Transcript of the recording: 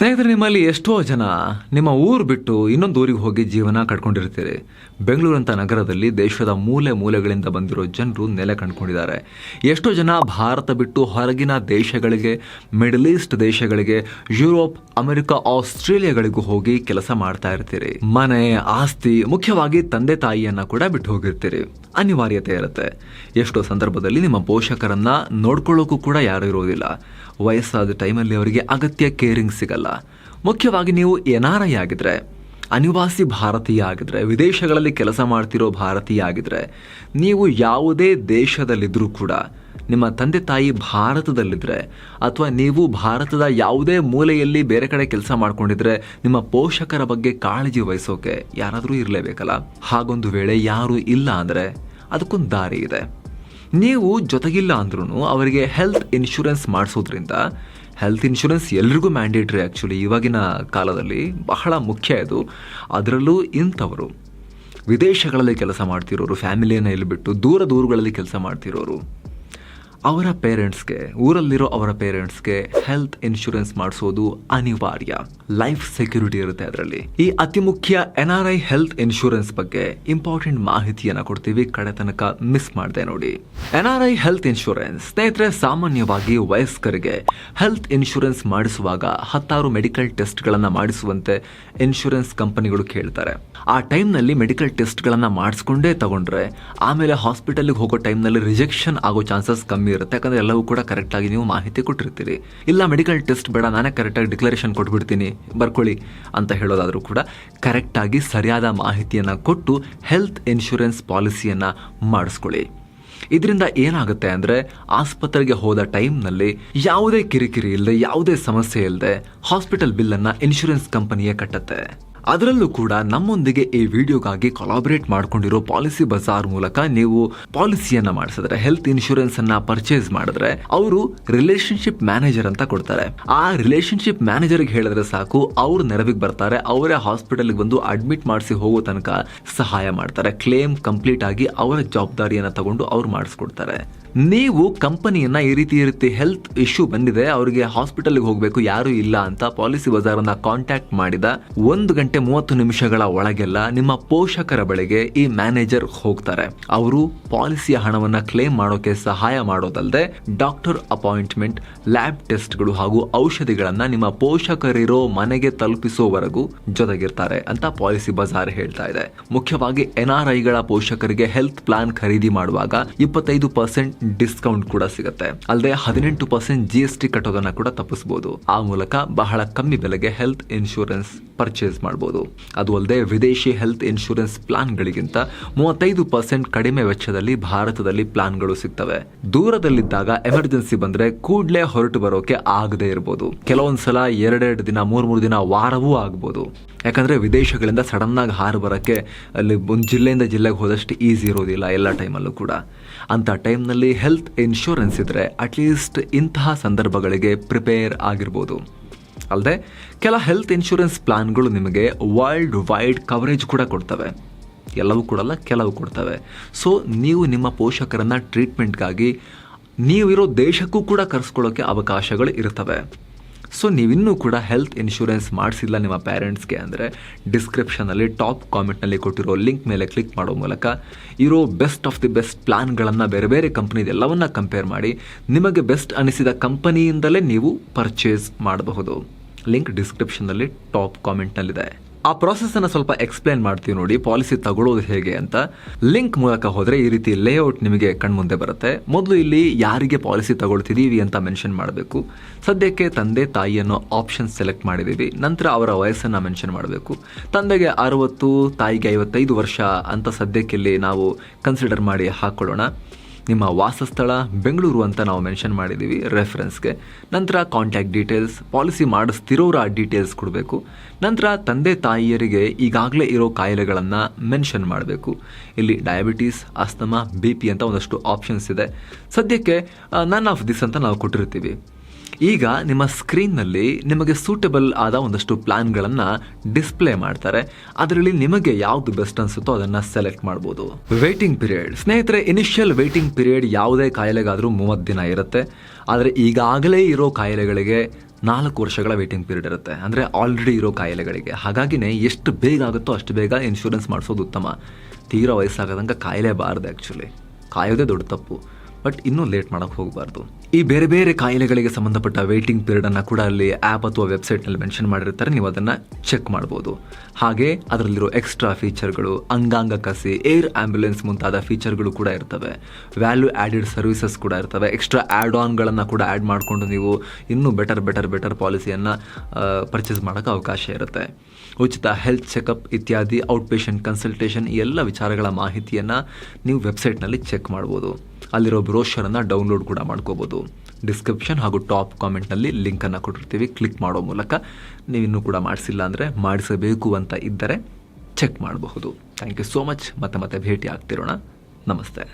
ಸ್ನೇಹಿತರೆ, ನಿಮ್ಮಲ್ಲಿ ಎಷ್ಟೋ ಜನ ನಿಮ್ಮ ಊರು ಬಿಟ್ಟು ಇನ್ನೊಂದು ಊರಿಗೆ ಹೋಗಿ ಜೀವನ ಕಟ್ಕೊಂಡಿರ್ತೀರಿ. ಬೆಂಗಳೂರಂಥ ನಗರದಲ್ಲಿ ದೇಶದ ಮೂಲೆ ಮೂಲೆಗಳಿಂದ ಬಂದಿರೋ ಜನರು ನೆಲೆ ಕಂಡುಕೊಂಡಿದ್ದಾರೆ. ಎಷ್ಟೋ ಜನ ಭಾರತ ಬಿಟ್ಟು ಹೊರಗಿನ ದೇಶಗಳಿಗೆ, ಮಿಡಲ್ ಈಸ್ಟ್ ದೇಶಗಳಿಗೆ, ಯುರೋಪ್, ಅಮೆರಿಕ, ಆಸ್ಟ್ರೇಲಿಯಾಗಳಿಗೂ ಹೋಗಿ ಕೆಲಸ ಮಾಡ್ತಾ ಇರ್ತೀರಿ. ಮನೆ, ಆಸ್ತಿ, ಮುಖ್ಯವಾಗಿ ತಂದೆ ತಾಯಿಯನ್ನ ಕೂಡ ಬಿಟ್ಟು ಹೋಗಿರ್ತೀರಿ. ಅನಿವಾರ್ಯತೆ ಇರುತ್ತೆ. ಎಷ್ಟೋ ಸಂದರ್ಭದಲ್ಲಿ ನಿಮ್ಮ ಪೋಷಕರನ್ನ ನೋಡ್ಕೊಳ್ಳೋಕ್ಕೂ ಕೂಡ ಯಾರು ಇರೋದಿಲ್ಲ. ವಯಸ್ಸಾದ ಟೈಮಲ್ಲಿ ಅವರಿಗೆ ಅಗತ್ಯ ಕೇರಿಂಗ್ ಸಿಗಲ್ಲ. ಮುಖ್ಯವಾಗಿ ನೀವು NRI ಆಗಿದ್ರೆ, ಅನಿವಾಸಿ ಭಾರತೀಯ ಆಗಿದ್ರೆ, ವಿದೇಶಗಳಲ್ಲಿ ಕೆಲಸ ಮಾಡ್ತಿರೋ ಭಾರತೀಯ ಆಗಿದ್ರೆ, ನೀವು ಯಾವುದೇ ದೇಶದಲ್ಲಿದ್ದರೂ ಕೂಡ ನಿಮ್ಮ ತಂದೆ ತಾಯಿ ಭಾರತದಲ್ಲಿದ್ದರೆ ಅಥವಾ ನೀವು ಭಾರತದ ಯಾವುದೇ ಮೂಲೆಯಲ್ಲಿ ಬೇರೆ ಕಡೆ ಕೆಲಸ ಮಾಡ್ಕೊಂಡಿದ್ರೆ ನಿಮ್ಮ ಪೋಷಕರ ಬಗ್ಗೆ ಕಾಳಜಿ ವಹಿಸೋಕೆ ಯಾರಾದರೂ ಇರಲೇಬೇಕಲ್ಲ. ಹಾಗೊಂದು ವೇಳೆ ಯಾರೂ ಇಲ್ಲ ಅಂದರೆ ಅದಕ್ಕೊಂದು ದಾರಿ ಇದೆ. ನೀವು ಜೊತೆಗಿಲ್ಲ ಅಂದ್ರೂ ಅವರಿಗೆ ಹೆಲ್ತ್ ಇನ್ಶೂರೆನ್ಸ್ ಮಾಡಿಸೋದ್ರಿಂದ, ಹೆಲ್ತ್ ಇನ್ಶೂರೆನ್ಸ್ ಎಲ್ರಿಗೂ ಮ್ಯಾಂಡೇಟ್ರಿ ಆ್ಯಕ್ಚುಲಿ ಇವಾಗಿನ ಕಾಲದಲ್ಲಿ ಬಹಳ ಮುಖ್ಯ ಇದು. ಅದರಲ್ಲೂ ಇಂಥವರು ವಿದೇಶಗಳಲ್ಲಿ ಕೆಲಸ ಮಾಡ್ತಿರೋರು, ಫ್ಯಾಮಿಲಿಯನ್ನು ಇಲ್ಲಿ ಬಿಟ್ಟು ದೂರಗಳಲ್ಲಿ ಕೆಲಸ ಮಾಡ್ತಿರೋರು, ಅವರ ಪೇರೆಂಟ್ಸ್ಗೆ, ಊರಲ್ಲಿರೋ ಅವರ ಪೇರೆಂಟ್ಸ್ಗೆ ಹೆಲ್ತ್ ಇನ್ಶೂರೆನ್ಸ್ ಮಾಡಿಸೋದು ಅನಿವಾರ್ಯ. ಲೈಫ್ ಸೆಕ್ಯೂರಿಟಿ ಇರುತ್ತೆ ಅದರಲ್ಲಿ. ಈ ಅತಿ ಮುಖ್ಯ NRI ಹೆಲ್ತ್ ಇನ್ಶೂರೆನ್ಸ್ ಬಗ್ಗೆ ಇಂಪಾರ್ಟೆಂಟ್ ಮಾಹಿತಿಯನ್ನು ಕೊಡ್ತೀವಿ. ಕಡೆ ತನಕ ಮಿಸ್ ಮಾಡದೆ ನೋಡಿ. NRI ಹೆಲ್ತ್ ಇನ್ಶೂರೆನ್ಸ್ ಸ್ನೇಹಿತರೆ, ಸಾಮಾನ್ಯವಾಗಿ ವಯಸ್ಕರಿಗೆ ಹೆಲ್ತ್ ಇನ್ಶೂರೆನ್ಸ್ ಮಾಡಿಸುವಾಗ 10 ಮೆಡಿಕಲ್ ಟೆಸ್ಟ್ಗಳನ್ನು ಮಾಡಿಸುವಂತೆ ಇನ್ಶೂರೆನ್ಸ್ ಕಂಪನಿಗಳು ಕೇಳ್ತಾರೆ. ಆ ಟೈಮ್ನಲ್ಲಿ ಮೆಡಿಕಲ್ ಟೆಸ್ಟ್ಗಳನ್ನು ಮಾಡಿಸ್ಕೊಂಡೇ ತಗೊಂಡ್ರೆ ಆಮೇಲೆ ಹಾಸ್ಪಿಟಲ್ಗೆ ಹೋಗೋ ಟೈಮ್ನಲ್ಲಿ ರಿಜೆಕ್ಷನ್ ಆಗೋ ಚಾನ್ಸಸ್ ಕಮ್ಮಿ ಇರುತ್ತೆ. ಯಾಕಂದ್ರೆ ಎಲ್ಲವೂ ಕೂಡ ಕರೆಕ್ಟ್ ಆಗಿ ನೀವು ಮಾಹಿತಿ ಕೊಟ್ಟಿರ್ತೀರಿ. ಇಲ್ಲ ಮೆಡಿಕಲ್ ಟೆಸ್ಟ್ ಬೇಡ, ನಾನೇ ಕರೆಕ್ಟಾಗಿ ಡಿಕ್ಲರೇಷನ್ ಕೊಟ್ಬಿಡ್ತೀನಿ, ಬರ್ಕೊಳ್ಳಿ ಅಂತ ಹೇಳೋದಾದರೂ ಕೂಡ ಕರೆಕ್ಟಾಗಿ ಸರಿಯಾದ ಮಾಹಿತಿಯನ್ನು ಕೊಟ್ಟು ಹೆಲ್ತ್ ಇನ್ಶೂರೆನ್ಸ್ ಪಾಲಿಸಿಯನ್ನು ಮಾಡಿಸ್ಕೊಳ್ಳಿ. ಇದರಿಂದ ಏನಾಗುತ್ತೆ ಅಂದರೆ, ಆಸ್ಪತ್ರೆಗೆ ಹೋದ ಟೈಮ್ನಲ್ಲಿ ಯಾವುದೇ ಕಿರಿಕಿರಿ ಇಲ್ಲದೆ, ಯಾವುದೇ ಸಮಸ್ಯೆ ಇಲ್ಲದೆ ಹಾಸ್ಪಿಟಲ್ ಬಿಲ್ಲನ್ನು ಇನ್ಶೂರೆನ್ಸ್ ಕಂಪನಿಯೇ ಕಟ್ಟುತ್ತೆ. ಅದರಲ್ಲೂ ಕೂಡ ನಮ್ಮೊಂದಿಗೆ ಈ ವಿಡಿಯೋಗಾಗಿ ಕೊಲಾಬರೇಟ್ ಮಾಡ್ಕೊಂಡಿರೋ ಪಾಲಿಸಿ ಬಜಾರ್ ಮೂಲಕ ನೀವು ಪಾಲಿಸಿಯನ್ನ ಮಾಡಿಸಿದ್ರೆ, ಹೆಲ್ತ್ ಇನ್ಶೂರೆನ್ಸ್ ಅನ್ನ ಪರ್ಚೇಸ್ ಮಾಡಿದ್ರೆ, ಅವರು ರಿಲೇಶನ್ಶಿಪ್ ಮ್ಯಾನೇಜರ್ ಅಂತ ಕೊಡ್ತಾರೆ. ಆ ರಿಲೇಶನ್ಶಿಪ್ ಮ್ಯಾನೇಜರ್ಗೆ ಹೇಳಿದ್ರೆ ಸಾಕು, ಅವ್ರ ನೆರವಿಗೆ ಬರ್ತಾರೆ. ಅವರೇ ಹಾಸ್ಪಿಟಲ್ಗೆ ಬಂದು ಅಡ್ಮಿಟ್ ಮಾಡಿಸಿ ಹೋಗೋ ತನಕ ಸಹಾಯ ಮಾಡ್ತಾರೆ. ಕ್ಲೇಮ್ ಕಂಪ್ಲೀಟ್ ಆಗಿ ಅವರ ಜವಾಬ್ದಾರಿಯನ್ನ ತಗೊಂಡು ಅವ್ರು ಮಾಡಿಸ್ಕೊಡ್ತಾರೆ. ನೀವು ಕಂಪನಿಯನ್ನ ಈ ರೀತಿ ಹೆಲ್ತ್ ಇಶ್ಯೂ ಬಂದಿದೆ, ಅವರಿಗೆ ಹಾಸ್ಪಿಟಲ್ಗೆ ಹೋಗಬೇಕು, ಯಾರು ಇಲ್ಲ ಅಂತ ಪಾಲಿಸಿ ಬಜಾರನ್ನ ಕಾಂಟ್ಯಾಕ್ಟ್ ಮಾಡಿದ 1 ಗಂಟೆ 30 ನಿಮಿಷಗಳ ಒಳಗೆಲ್ಲ ನಿಮ್ಮ ಪೋಷಕರ ಬಳಿಗೆ ಈ ಮ್ಯಾನೇಜರ್ ಹೋಗ್ತಾರೆ. ಅವರು ಪಾಲಿಸಿಯ ಹಣವನ್ನ ಕ್ಲೇಮ್ ಮಾಡೋಕೆ ಸಹಾಯ ಮಾಡೋದಲ್ಲದೆ ಡಾಕ್ಟರ್ ಅಪಾಯಿಂಟ್ಮೆಂಟ್, ಲ್ಯಾಬ್ ಟೆಸ್ಟ್ಗಳು ಹಾಗೂ ಔಷಧಿಗಳನ್ನ ನಿಮ್ಮ ಪೋಷಕರಿರೋ ಮನೆಗೆ ತಲುಪಿಸುವವರೆಗೂ ಜೊತೆಗಿರ್ತಾರೆ ಅಂತ ಪಾಲಿಸಿ ಬಜಾರ್ ಹೇಳ್ತಾ ಇದೆ. ಮುಖ್ಯವಾಗಿ NRIಗಳ ಪೋಷಕರಿಗೆ ಹೆಲ್ತ್ ಪ್ಲಾನ್ ಖರೀದಿ ಮಾಡುವಾಗ 25% ಡಿಸ್ಕೌಂಟ್ ಕೂಡ ಸಿಗುತ್ತೆ. ಅಲ್ಲದೆ 18% GST ಕಟ್ಟೋದನ್ನ ಕೂಡ ತಪ್ಪಿಸಬಹುದು. ಆ ಮೂಲಕ ಬಹಳ ಕಮ್ಮಿ ಬೆಲೆಗೆ ಹೆಲ್ತ್ ಇನ್ಶೂರೆನ್ಸ್ ಪರ್ಚೇಸ್ ಮಾಡಬಹುದು. ಅದು ಅಲ್ಲದೆ ವಿದೇಶಿ ಹೆಲ್ತ್ ಇನ್ಶೂರೆನ್ಸ್ ಪ್ಲಾನ್ಗಳಿಗಿಂತ 35% ಕಡಿಮೆ ವೆಚ್ಚದಲ್ಲಿ ಭಾರತದಲ್ಲಿ ಪ್ಲಾನ್ಗಳು ಸಿಗ್ತವೆ. ದೂರದಲ್ಲಿದ್ದಾಗ ಎಮರ್ಜೆನ್ಸಿ ಬಂದ್ರೆ ಕೂಡ್ಲೇ ಹೊರಟು ಬರೋಕೆ ಆಗದೆ ಇರಬಹುದು. ಕೆಲವೊಂದ್ಸಲ 2 ದಿನ, 3 ದಿನ, ವಾರವೂ ಆಗ್ಬೋದು. ಯಾಕಂದ್ರೆ ವಿದೇಶಗಳಿಂದ ಸಡನ್ ಆಗಿ ಹಾರು ಬರೋಕ್ಕೆ ಅಲ್ಲಿ ಒಂದು ಜಿಲ್ಲೆಯಿಂದ ಜಿಲ್ಲೆಗೆ ಹೋದಷ್ಟು ಈಸಿ ಇರೋದಿಲ್ಲ ಎಲ್ಲ ಟೈಮಲ್ಲೂ ಕೂಡ. ಅಂತ ಟೈಮ್ನಲ್ಲಿ ಹೆಲ್ತ್ ಇನ್ಶೂರೆನ್ಸ್ ಇದ್ರೆ ಅಟ್ಲೀಸ್ಟ್ ಇಂತಹ ಸಂದರ್ಭಗಳಿಗೆ ಪ್ರಿಪೇರ್ ಆಗಿರ್ಬೋದು. ಅಲ್ಲದೆ ಕೆಲ ಹೆಲ್ತ್ ಇನ್ಶೂರೆನ್ಸ್ ಪ್ಲಾನ್ಗಳು ನಿಮಗೆ ವರ್ಲ್ಡ್ ವೈಡ್ ಕವರೇಜ್ ಕೂಡ ಕೊಡ್ತವೆ. ಎಲ್ಲವೂ ಕೊಡಲ್ಲ, ಕೆಲವು ಕೊಡ್ತವೆ. ಸೊ ನೀವು ನಿಮ್ಮ ಪೋಷಕರನ್ನ ಟ್ರೀಟ್ಮೆಂಟ್ಗಾಗಿ ನೀವಿರೋ ದೇಶಕ್ಕೂ ಕೂಡ ಕರೆಸ್ಕೊಳ್ಳೋಕೆ ಅವಕಾಶಗಳು ಇರ್ತವೆ. ಸೊ ನೀವಿನ್ನೂ ಕೂಡ ಹೆಲ್ತ್ ಇನ್ಶೂರೆನ್ಸ್ ಮಾಡಿಸಿಲ್ಲ ನಿಮ್ಮ ಪೇರೆಂಟ್ಸ್ಗೆ ಅಂದರೆ, ಡಿಸ್ಕ್ರಿಪ್ಷನಲ್ಲಿ ಟಾಪ್ ಕಾಮೆಂಟ್ನಲ್ಲಿ ಕೊಟ್ಟಿರೋ ಲಿಂಕ್ ಮೇಲೆ ಕ್ಲಿಕ್ ಮಾಡೋ ಮೂಲಕ ಇರೋ ಬೆಸ್ಟ್ ಆಫ್ ದಿ ಬೆಸ್ಟ್ ಪ್ಲಾನ್ಗಳನ್ನು ಬೇರೆ ಬೇರೆ ಕಂಪನಿದೆಲ್ಲವನ್ನ ಕಂಪೇರ್ ಮಾಡಿ ನಿಮಗೆ ಬೆಸ್ಟ್ ಅನಿಸಿದ ಕಂಪನಿಯಿಂದಲೇ ನೀವು ಪರ್ಚೇಸ್ ಮಾಡಬಹುದು. ಲಿಂಕ್ ಡಿಸ್ಕ್ರಿಪ್ಷನ್ನಲ್ಲಿ ಟಾಪ್ ಕಾಮೆಂಟ್ನಲ್ಲಿದೆ. ಆ ಪ್ರಾಸೆಸ್ಸನ್ನು ಸ್ವಲ್ಪ ಎಕ್ಸ್ಪ್ಲೇನ್ ಮಾಡ್ತೀವಿ ನೋಡಿ, ಪಾಲಿಸಿ ತಗೊಳ್ಳೋದು ಹೇಗೆ ಅಂತ. ಲಿಂಕ್ ಮೂಲಕ ಹೋದರೆ ಈ ರೀತಿ ಲೇಔಟ್ ನಿಮಗೆ ಕಣ್ಮುಂದೆ ಬರುತ್ತೆ. ಮೊದಲು ಇಲ್ಲಿ ಯಾರಿಗೆ ಪಾಲಿಸಿ ತಗೊಳ್ತಿದ್ದೀವಿ ಅಂತ ಮೆನ್ಷನ್ ಮಾಡಬೇಕು. ಸದ್ಯಕ್ಕೆ ತಂದೆ ತಾಯಿ ಅನ್ನೋ ಆಪ್ಷನ್ ಸೆಲೆಕ್ಟ್ ಮಾಡಿದ್ದೀವಿ. ನಂತರ ಅವರ ವಯಸ್ಸನ್ನು ಮೆನ್ಷನ್ ಮಾಡಬೇಕು. ತಂದೆಗೆ 60, ತಾಯಿಗೆ 55 ವರ್ಷ ಅಂತ ಸದ್ಯಕ್ಕೆ ಇಲ್ಲಿ ನಾವು ಕನ್ಸಿಡರ್ ಮಾಡಿ ಹಾಕ್ಕೊಳ್ಳೋಣ. ನಿಮ್ಮ ವಾಸಸ್ಥಳ ಬೆಂಗಳೂರು ಅಂತ ನಾವು ಮೆನ್ಷನ್ ಮಾಡಿದ್ದೀವಿ ರೆಫರೆನ್ಸ್ಗೆ. ನಂತರ ಕಾಂಟ್ಯಾಕ್ಟ್ ಡೀಟೇಲ್ಸ್, ಪಾಲಿಸಿ ಮಾಡಿಸ್ತಿರೋರ ಡೀಟೇಲ್ಸ್ ಕೊಡಬೇಕು. ನಂತರ ತಂದೆ ತಾಯಿಯರಿಗೆ ಈಗಾಗಲೇ ಇರೋ ಕಾಯಿಲೆಗಳನ್ನು ಮೆನ್ಷನ್ ಮಾಡಬೇಕು. ಇಲ್ಲಿ ಡಯಾಬಿಟೀಸ್, ಅಸ್ತಮಾ, BP ಅಂತ ಒಂದಷ್ಟು ಆಪ್ಷನ್ಸ್ ಇದೆ. ಸದ್ಯಕ್ಕೆ ನನ್ ಆಫ್ ದಿಸ್ ಅಂತ ನಾವು ಕೊಟ್ಟಿರ್ತೀವಿ. ಈಗ ನಿಮ್ಮ ಸ್ಕ್ರೀನ್ನಲ್ಲಿ ನಿಮಗೆ ಸೂಟಬಲ್ ಆದ ಒಂದಷ್ಟು ಪ್ಲಾನ್ಗಳನ್ನು ಡಿಸ್ಪ್ಲೇ ಮಾಡ್ತಾರೆ. ಅದರಲ್ಲಿ ನಿಮಗೆ ಯಾವುದು ಬೆಸ್ಟ್ ಅನ್ಸುತ್ತೋ ಅದನ್ನು ಸೆಲೆಕ್ಟ್ ಮಾಡ್ಬೋದು. ವೇಟಿಂಗ್ ಪೀರಿಯಡ್ ಸ್ನೇಹಿತರೆ, ಇನಿಷಿಯಲ್ ವೇಟಿಂಗ್ ಪೀರಿಯಡ್ ಯಾವುದೇ ಕಾಯಿಲೆಗಾದರೂ 30 ದಿನ ಇರುತ್ತೆ. ಆದರೆ ಈಗಾಗಲೇ ಇರೋ ಕಾಯಿಲೆಗಳಿಗೆ 4 ವರ್ಷಗಳ ವೇಟಿಂಗ್ ಪೀರಿಯಡ್ ಇರುತ್ತೆ, ಅಂದರೆ ಆಲ್ರೆಡಿ ಇರೋ ಕಾಯಿಲೆಗಳಿಗೆ. ಹಾಗಾಗಿನೇ ಎಷ್ಟು ಬೇಗ ಆಗುತ್ತೋ ಅಷ್ಟು ಬೇಗ ಇನ್ಶೂರೆನ್ಸ್ ಮಾಡಿಸೋದು ಉತ್ತಮ. ತೀರಾ ವಯಸ್ಸಾಗದಂಗೆ ಕಾಯಲೇಬಾರ್ದು. ಆ್ಯಕ್ಚುಲಿ ಕಾಯೋದೇ ದೊಡ್ಡ ತಪ್ಪು, ಬಟ್ ಇನ್ನೂ ಲೇಟ್ ಮಾಡೋಕ್ಕೆ ಹೋಗಬಾರ್ದು. ಈ ಬೇರೆ ಬೇರೆ ಕಾಯಿಲೆಗಳಿಗೆ ಸಂಬಂಧಪಟ್ಟ ವೇಟಿಂಗ್ ಪೀರಿಯಡನ್ನು ಕೂಡ ಅಲ್ಲಿ ಆ್ಯಪ್ ಅಥವಾ ವೆಬ್ಸೈಟ್ನಲ್ಲಿ ಮೆನ್ಷನ್ ಮಾಡಿರ್ತಾರೆ, ನೀವು ಅದನ್ನು ಚೆಕ್ ಮಾಡ್ಬೋದು. ಹಾಗೆ ಅದರಲ್ಲಿರೋ ಎಕ್ಸ್ಟ್ರಾ ಫೀಚರ್ಗಳು, ಅಂಗಾಂಗ ಕಸಿ, ಏರ್ ಆ್ಯಂಬುಲೆನ್ಸ್ ಮುಂತಾದ ಫೀಚರ್ಗಳು ಕೂಡ ಇರ್ತವೆ. ವ್ಯಾಲ್ಯೂ ಆ್ಯಡೆಡ್ ಸರ್ವಿಸಸ್ ಕೂಡ ಇರ್ತವೆ. ಎಕ್ಸ್ಟ್ರಾ ಆ್ಯಡ್ ಆನ್ಗಳನ್ನು ಕೂಡ ಆ್ಯಡ್ ಮಾಡಿಕೊಂಡು ನೀವು ಇನ್ನೂ ಬೆಟರ್ ಪಾಲಿಸಿಯನ್ನು ಪರ್ಚೇಸ್ ಮಾಡೋಕ್ಕೆ ಅವಕಾಶ ಇರುತ್ತೆ. ಉಚಿತ ಹೆಲ್ತ್ ಚೆಕಪ್ ಇತ್ಯಾದಿ, ಔಟ್ ಪೇಷಂಟ್ ಕನ್ಸಲ್ಟೇಷನ್, ಈ ಎಲ್ಲ ವಿಚಾರಗಳ ಮಾಹಿತಿಯನ್ನು ನೀವು ವೆಬ್ಸೈಟ್ನಲ್ಲಿ ಚೆಕ್ ಮಾಡ್ಬೋದು. ಅಲ್ಲಿರೋ ಬ್ರೋಷರನ್ನು ಡೌನ್ಲೋಡ್ ಕೂಡ ಮಾಡ್ಕೋಬೋದು. ಡಿಸ್ಕ್ರಿಪ್ಷನ್ ಹಾಗೂ ಟಾಪ್ ಕಾಮೆಂಟ್ನಲ್ಲಿ ಲಿಂಕನ್ನು ಕೊಟ್ಟಿರ್ತೀವಿ. ಕ್ಲಿಕ್ ಮಾಡೋ ಮೂಲಕ ನೀವಿನ್ನೂ ಕೂಡ ಮಾಡಿಸಿಲ್ಲ ಅಂದರೆ ಮಾಡಿಸಬೇಕು ಅಂತ ಇದ್ದರೆ ಚೆಕ್ ಮಾಡಬಹುದು. Thank you so much. ಮತ್ತೆ ಭೇಟಿ ಆಗ್ತಿರೋಣ. ನಮಸ್ತೆ.